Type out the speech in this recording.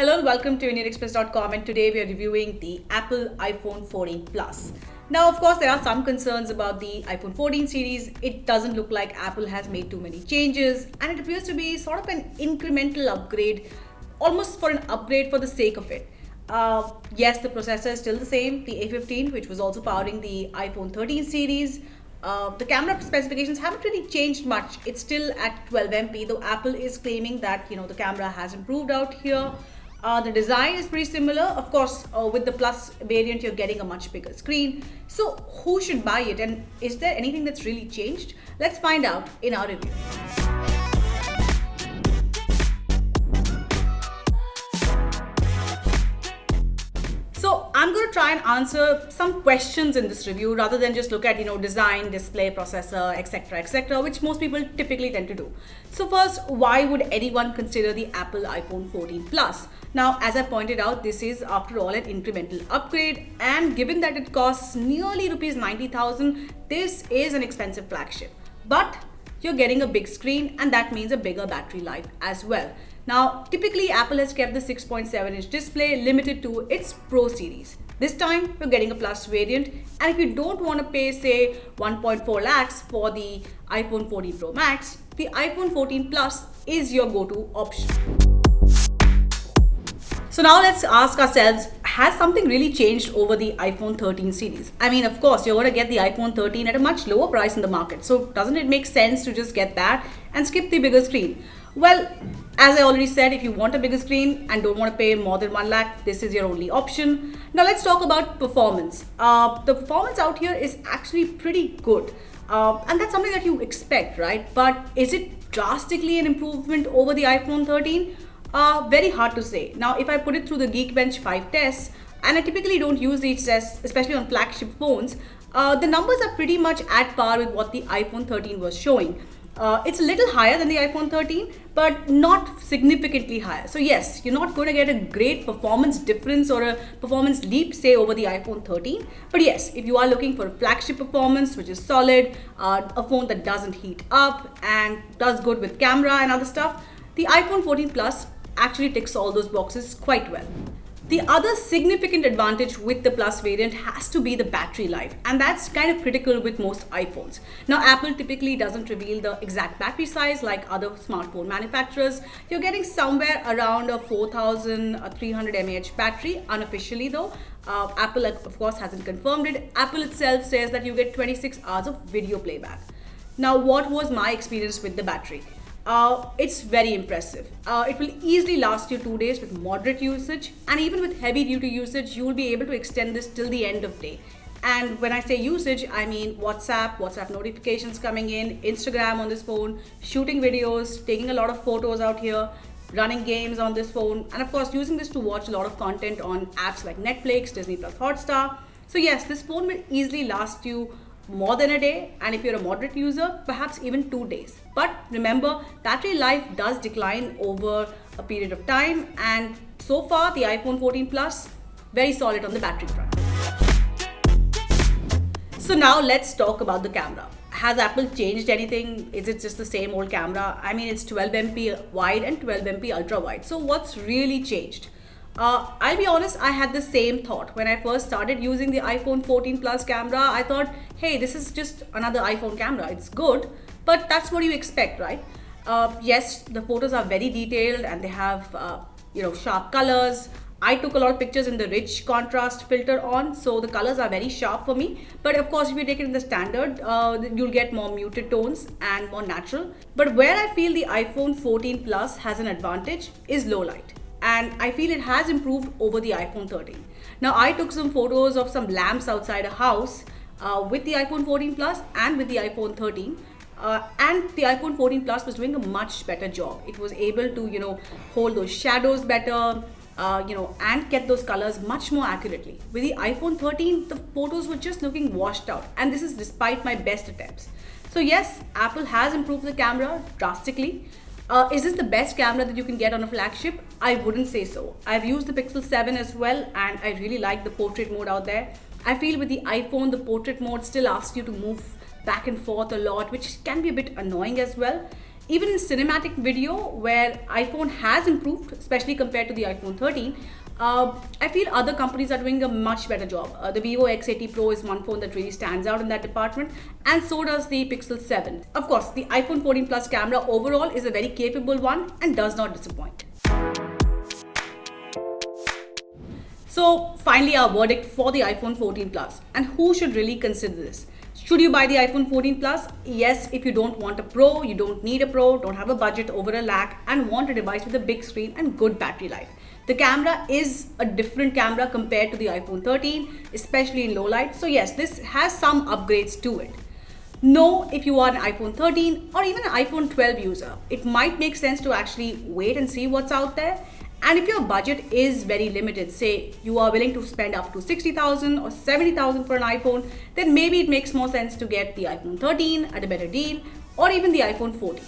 Hello and welcome to IndianExpress.com, and today we are reviewing the Apple iPhone 14 Plus. Now, of course, there are some concerns about the iPhone 14 series. It doesn't look like Apple has made too many changes, and it appears to be sort of an incremental upgrade, almost for an upgrade for the sake of it. Yes, the processor is still the same, the A15, which was also powering the iPhone 13 series. The camera specifications haven't really changed much. It's still at 12 MP, though Apple is claiming that the camera has improved out here. The design is pretty similar. Of course, with the Plus variant, you're getting a much bigger screen. So who should buy it, and is there anything that's really changed? Let's find out in our review. So I'm going to try and answer some questions in this review rather than just look at design, display, processor, etc., which most people typically tend to do. So first, why would anyone consider the Apple iPhone 14 Plus? Now, as I pointed out, this is after all an incremental upgrade, and given that it costs nearly rupees 90,000, this is an expensive flagship. But you're getting a big screen, and that means a bigger battery life as well. Now, typically Apple has kept the 6.7-inch display limited to its Pro series. This time, you're getting a Plus variant, and if you don't want to pay, say, 1.4 lakhs for the iPhone 14 Pro Max, the iPhone 14 Plus is your go-to option. So now let's ask ourselves, has something really changed over the iPhone 13 series? I mean, of course, you're going to get the iPhone 13 at a much lower price in the market. So doesn't it make sense to just get that and skip the bigger screen? Well, as I already said, if you want a bigger screen and don't want to pay more than 1 lakh, this is your only option. Now let's talk about performance. The performance out here is actually pretty good. And that's something that you expect, right? But is it drastically an improvement over the iPhone 13? Very hard to say. Now, if I put it through the Geekbench 5 tests, and I typically don't use these tests, especially on flagship phones, the numbers are pretty much at par with what the iPhone 13 was showing. It's a little higher than the iPhone 13, but not significantly higher. So yes, you're not going to get a great performance difference or a performance leap, say, over the iPhone 13. But yes, if you are looking for a flagship performance, which is solid, a phone that doesn't heat up and does good with camera and other stuff, the iPhone 14 Plus actually ticks all those boxes quite well. The other significant advantage with the Plus variant has to be the battery life, and that's kind of critical with most iPhones. Now, Apple typically doesn't reveal the exact battery size like other smartphone manufacturers. You're getting somewhere around a 4,300 mAh battery unofficially, though. Apple, of course, hasn't confirmed it. Apple itself says that you get 26 hours of video playback. Now, what was my experience with the battery? It's very impressive. It will easily last you 2 days with moderate usage, and even with heavy duty usage, you will be able to extend this till the end of day. And when I say usage, I mean WhatsApp notifications coming in, Instagram on this phone, shooting videos, taking a lot of photos out here, running games on this phone, and of course using this to watch a lot of content on apps like Netflix, Disney Plus, Hotstar. So yes, this phone will easily last you more than a day, and if you're a moderate user, perhaps even 2 days. But remember, battery life does decline over a period of time, and so far the iPhone 14 Plus, very solid on the battery front. So now let's talk about the camera. Has Apple changed anything? Is it just the same old camera? I mean, it's 12 MP wide and 12 MP ultra wide. So what's really changed? I'll be honest, I had the same thought. When I first started using the iPhone 14 Plus camera, I thought, hey, this is just another iPhone camera. It's good, but that's what you expect, right? Yes, the photos are very detailed and they have, sharp colors. I took a lot of pictures in the rich contrast filter on, so the colors are very sharp for me. But of course, if you take it in the standard, you'll get more muted tones and more natural. But where I feel the iPhone 14 Plus has an advantage is low light. And I feel it has improved over the iPhone 13. Now, I took some photos of some lamps outside a house with the iPhone 14 Plus and with the iPhone 13. And the iPhone 14 Plus was doing a much better job. It was able to, hold those shadows better, and get those colors much more accurately. With the iPhone 13, the photos were just looking washed out. And this is despite my best attempts. So yes, Apple has improved the camera drastically. Is this the best camera that you can get on a flagship? I wouldn't say so. I've used the Pixel 7 as well, and I really like the portrait mode out there. I feel with the iPhone, the portrait mode still asks you to move back and forth a lot, which can be a bit annoying as well. Even in cinematic video, where iPhone has improved, especially compared to the iPhone 13, I feel other companies are doing a much better job. The Vivo X80 Pro is one phone that really stands out in that department, and so does the Pixel 7. Of course, the iPhone 14 Plus camera overall is a very capable one and does not disappoint. So finally, our verdict for the iPhone 14 Plus, and who should really consider this. Should you buy the iPhone 14 Plus? Yes, if you don't want a Pro, you don't need a Pro, don't have a budget over a lakh, and want a device with a big screen and good battery life. The camera is a different camera compared to the iPhone 13, especially in low light. So yes, this has some upgrades to it. No, if you are an iPhone 13 or even an iPhone 12 user, it might make sense to actually wait and see what's out there. And if your budget is very limited, say you are willing to spend up to 60,000 or 70,000 for an iPhone, then maybe it makes more sense to get the iPhone 13 at a better deal, or even the iPhone 14.